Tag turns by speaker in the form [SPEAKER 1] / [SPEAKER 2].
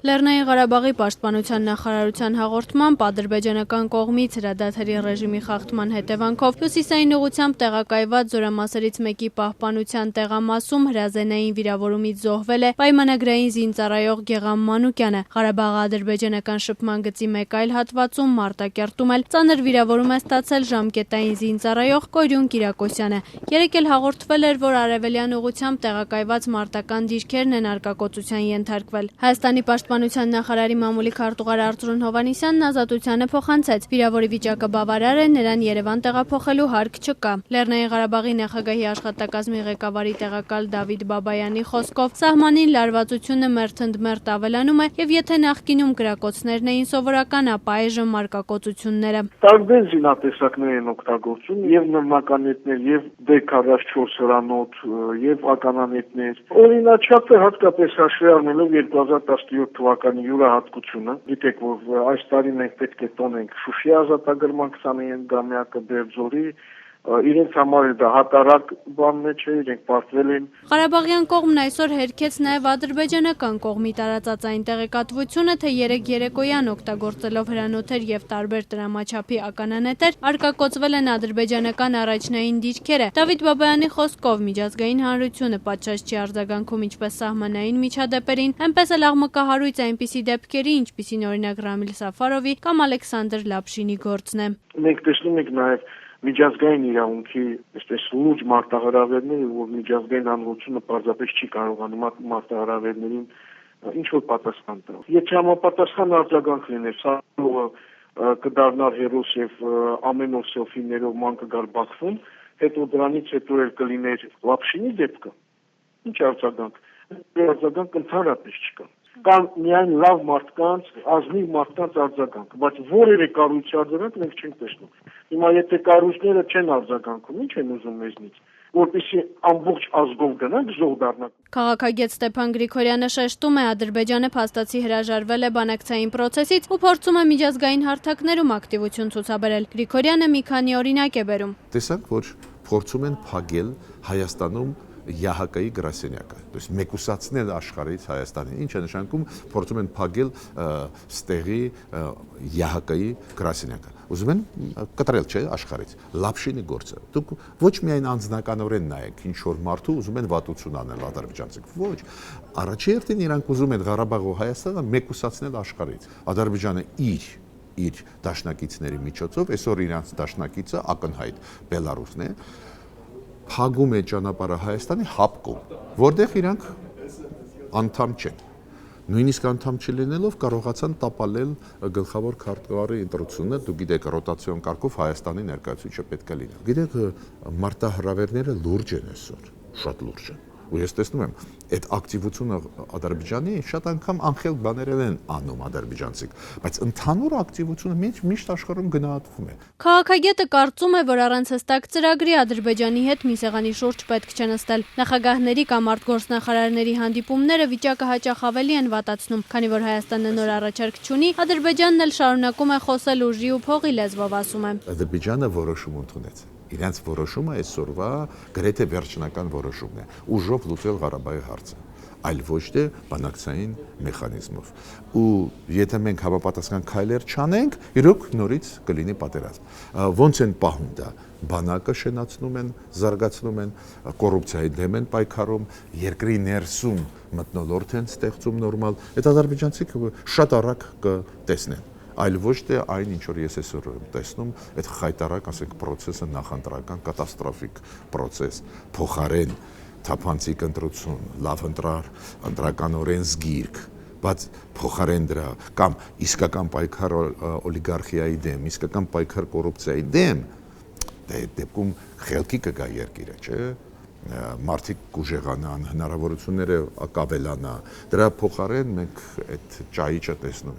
[SPEAKER 1] Լեռնային Ղարաբաղի պաշտպանության նախարարության հաղորդմամբ ադրբեջանական կողմից հրադադարի ռեժիմի խախտման հետևանքով հյուսիսային ուղղությամբ տեղակայված զորամասերից մեկի պահպանության տեղամասում հրազենային վիրավորումից զոհվել է պայմանագրային զինծառայող Գեղամ Մանուկյանը։ Ղարաբաղի ադրբեջանական շփման գծի մեկ այլ հատվածում Մարտակերտում էլ ծանր վիրավորում է ստացել ժամկետային զինծառայող Կորյուն Կիրակոսյանը։ Երեկ էլ հաղորդվել էր, որ արևելյան ուղղությամբ տեղակայված մարտական դիրքերն են արկակոծության ենթարկվել։ Հայաստանի պաշտպանության նախարարի մամուլի քարտուղար Արծրուն Հովհաննիսյանն Ազատությանը փոխանցեց. վիրավորի վիճակը բավարար է, նրան Երևան տեղափոխելու հարկ չկա։ Լեռնային Ղարաբաղի նախագահի աշխատակազմի ղեկավարի տեղակալ Դավիթ Բաբայանի խոսքով սահմանին լարվածությունը մերթընդմերթ ավելանում է, եւ եթե նախկինում կրակոցներն էին սովորական, ապա այժմ արկակոծությունները։
[SPEAKER 2] Տարբեր զինատեսակներ են օգտագործում, եւ նռնականետներ, եւ D44 հրանոթ, եւ ականանետներ։ Օրինաչափը հատկապես հաշվի առնելով 2017 թվականի յուրահատկությունը, գիտեք, որ այս տարի մենք պետք է տոնենք Շուշի ազատագրման 29-ամյակը, Բերձորի, իրենց համար դա հատարակ բանն չէ, իրենք պարտվել են։
[SPEAKER 1] Ղարաբաղյան կողմն այսօր հերքեց նաև ադրբեջանական կողմի տարածած այն տեղեկատվությունը, թե երեկ երեկոյան օգտագործելով հրանոթեր եւ տարբեր տրամաչափի ականանետեր արկակոծվել են ադրբեջանական առաջնային դիրքերը։ Դավիթ Բաբայանի խոսքով միջազգային հանրությունը պատշաճ չի արձագանքում ինչպես սահմանային միջադեպերին, այնպես էլ աղմկահարույց այնպիսի դեպքերի, ինչպիսին օրինակ Ռամիլ Սաֆարովի կամ Ալեքսանդր Լապշինի գործն է։
[SPEAKER 2] Մենք տեսնում ենք նաև միջազգային իրավունքի այսպես լուրջ մարտահրավերները, որ միջազգային հանրությունը պարզապես չի կարողանում մարտահրավերներին ինչ որ պատասխան տալ։ Եթե համապատասխան արձագանք լիներ, սա կդառնար հերոս եւ ամեն օր սելֆիներով ման կգար Բաքվում, հետո դրանից հետո էլ կլիներ Լապշինի դեպքը։ Ինչ արձագանք։ Արձագանք ընդհանրապես չկա։ Կան միայն լավ մարդկանց, ազնիվ մարդկանց արձագանք, բայց որևէ կառույցի արձագանք մենք չենք տեսնում։ Հիմա եթե կառույցները չեն արձագանքում, ինչ են ուզում մեզնից, որպեսզի ամբողջ ազգով գնանք զոհ դառնանք։
[SPEAKER 1] Քաղաքագետ Ստեփան Գրիգորյանը շեշտում է, Ադրբեջանը փաստացի հրաժարվել է բանակցային process-ից ու փորձում է միջազգային հարթակներում ակտիվություն ցուցաբերել։ Գրիգորյանը մի քանի օրինակ է բերում։
[SPEAKER 3] Տեսանք, որ փորձում են փակել Հայաստանում ՀՀԿ-ի գրասենյակը, то есть մեկուսացնել աշխարհից Հայաստանին, ինչ է նշանակում փորձում են փակել ստեղի ՀՀԿ-ի գրասենյակը։ Ուզում են կտրել, չէ, աշխարհից։ Լապշինի գործը։ Դուք ոչ միայն անձնականորեն նայեք, ինչ որ մարդու ուզում են վատություն անել ադրբեջանցիք, ոչ։ Առաջերտին իրանք ուզում են Ղարաբաղը ու Հայաստանը մեկուսացնել աշխարհից։ Ադրբեջանը իր դաշնակիցների միջոցով, այսօր իրանց դաշնակիցը ակնհայտ Բելարուսն է, փակում է ճանապարհը Հայաստանի հապկում, որտեղ իրանք անդամ չեն։ Նույնիսկ անդամ չլինելով կարողացան տապալել գլխավոր քարտուղարի ընտրությունը, դուք գիտեք, ռոտացիոն կարգով Հայաստանի ներկայացուցիչը պետք է լինի։ Գիտեք, մարտահրավերները լուրջ են այսօր, շատ լուրջ են։ Ու ես տեսնում եմ, այդ ակտիվությունը Ադրբեջանի շատ անգամ անխելք բաներ են անում ադրբեջանցիք, բայց ընդհանուր ակտիվությունը միշտ աշխարհում գնահատվում է։
[SPEAKER 1] Քաղաքագետը կարծում է, որ առանց հստակ ծրագրի Ադրբեջանի հետ մի սեղանի շուրջ պետք չէ նստել։ Նախագահների կամ արտգործնախարարների հանդիպումները վիճակը հաճախ ավելի են վատացնում, քանի որ Հայաստանը նոր առաջարկ չունի, Ադրբեջանն էլ շարունակում է խոսել ուժի ու փողի լեզվով, ասում է։
[SPEAKER 3] Ադրբեջանը որոշում ընդունեց։ Իրենց որոշումը այսօրվա գրեթե վերջնական որոշումն է՝ ուժով լուծել Ղարաբաղի հարցը, այլ ոչ թե բանակցային մեխանիզմով։ Ու եթե մենք համապատասխան քայլեր չանենք, իրոք նորից կլինի պատերազմ։ Ոնց են պահում դա։ Բանակը շենացնում են, զարգացնում են, կոռուպցիայի դեմ են պայքարում, երկրի ներսում մթնոլորտ են ստեղծում նորմալ։ Այդ ադրբեջանցիք շատ արագ կտեսնեն։ Այլ ոչ թե այն, ինչ որ ես այսօր եմ տեսնում, այդ խայտարակ, ասենք, process-ը նախընտրական կատաստրոֆիկ process, փոխարեն թափանցիկ ընտրություն, լավ ընտրականորեն զգիրք, բայց փոխարեն դրա կամ իսկական պայքար օլիգարխիայի դեմ, իսկական պայքար կոռուպցիայի դեմ, դա այդ դեպքում խելքի կգա երկիրը, չէ՞։ Մարդիկ կուժեղանան, հնարավորությունները կավելանա, դրա փոխարեն մենք այդ ճայիճը տեսնում ենք։